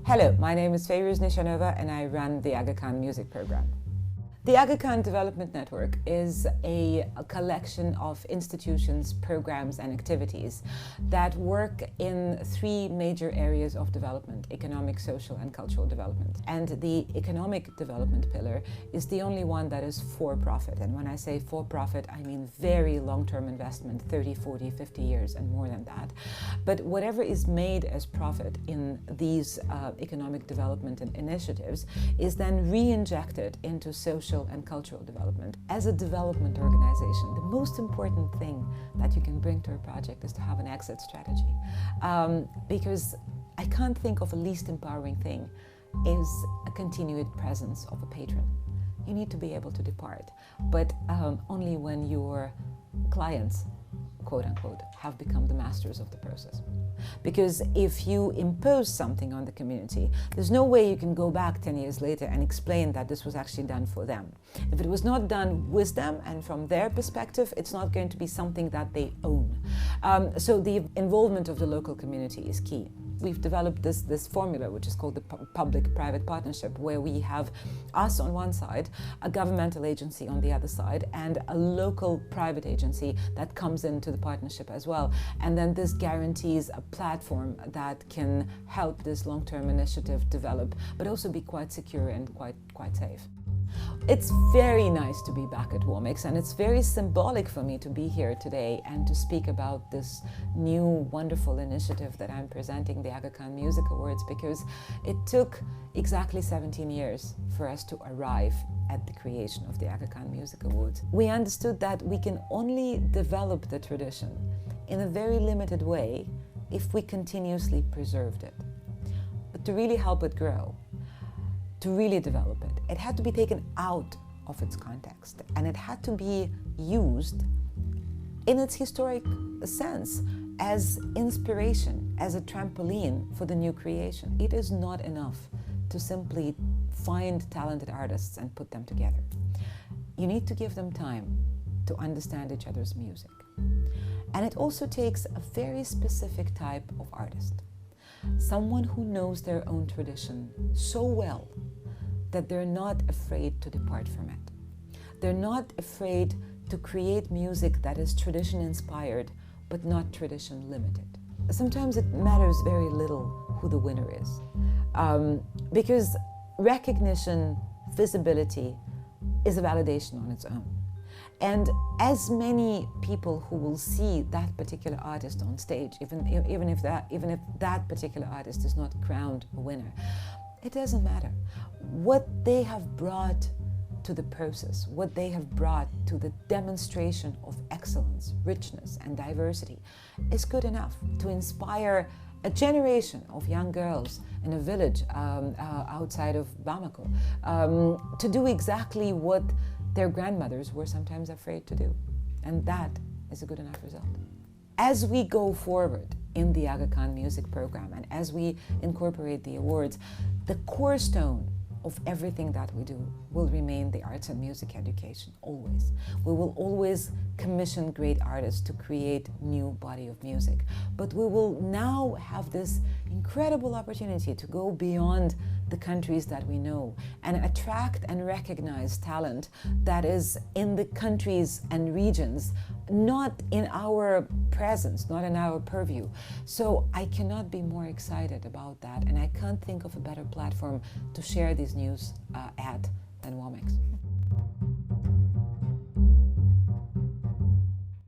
Hello, my name is Fairouz Nishanova and I run the Aga Khan music program. The Aga Khan Development Network is a collection of institutions, programs and activities that work in three major areas of development: economic, social and cultural development. And the economic development pillar is the only one that is for profit. And when I say for profit, I mean very long-term investment, 30, 40, 50 years and more than that. But whatever is made as profit in these economic development initiatives is then re-injected into social and cultural development. As a development organization, the most important thing that you can bring to a project is to have an exit strategy. Because I can't think of a least empowering thing is a continued presence of a patron. You need to be able to depart, but only when your clients, quote unquote, have become the masters of the process. Because if you impose something on the community, there's no way you can go back 10 years later and explain that this was actually done for them. If it was not done with them and from their perspective, it's not going to be something that they own. So the involvement of the local community is key. We've developed this formula, which is called the public-private partnership, where we have us on one side, a governmental agency on the other side, and a local private agency that comes into the partnership as well. And then this guarantees a platform that can help this long-term initiative develop, but also be quite secure and quite safe. It's very nice to be back at WOMEX, and it's very symbolic for me to be here today and to speak about this new wonderful initiative that I'm presenting, the Aga Khan Music Awards, because it took exactly 17 years for us to arrive at the creation of the Aga Khan Music Awards. We understood that we can only develop the tradition in a very limited way if we continuously preserved it. But to really help it grow, to really develop it, it had to be taken out of its context, and it had to be used in its historic sense as inspiration, as a trampoline for the new creation. It is not enough to simply find talented artists and put them together. You need to give them time to understand each other's music. And it also takes a very specific type of artist. Someone who knows their own tradition so well that they're not afraid to depart from it. They're not afraid to create music that is tradition-inspired, but not tradition-limited. Sometimes it matters very little who the winner is, because recognition, visibility is a validation on its own. And as many people who will see that particular artist on stage, even if that particular artist is not crowned a winner, it doesn't matter. What they have brought to the process, what they have brought to the demonstration of excellence, richness and diversity is good enough to inspire a generation of young girls in a village outside of Bamako to do exactly what their grandmothers were sometimes afraid to do. And that is a good enough result. As we go forward in the Aga Khan music program and as we incorporate the awards, the cornerstone of everything that we do will remain the arts and music education, always. We will always commission great artists to create new body of music. But we will now have this incredible opportunity to go beyond the countries that we know and attract and recognize talent that is in the countries and regions, not in our presence, not in our purview. So I cannot be more excited about that, and I can't think of a better platform to share this news at than WOMEX.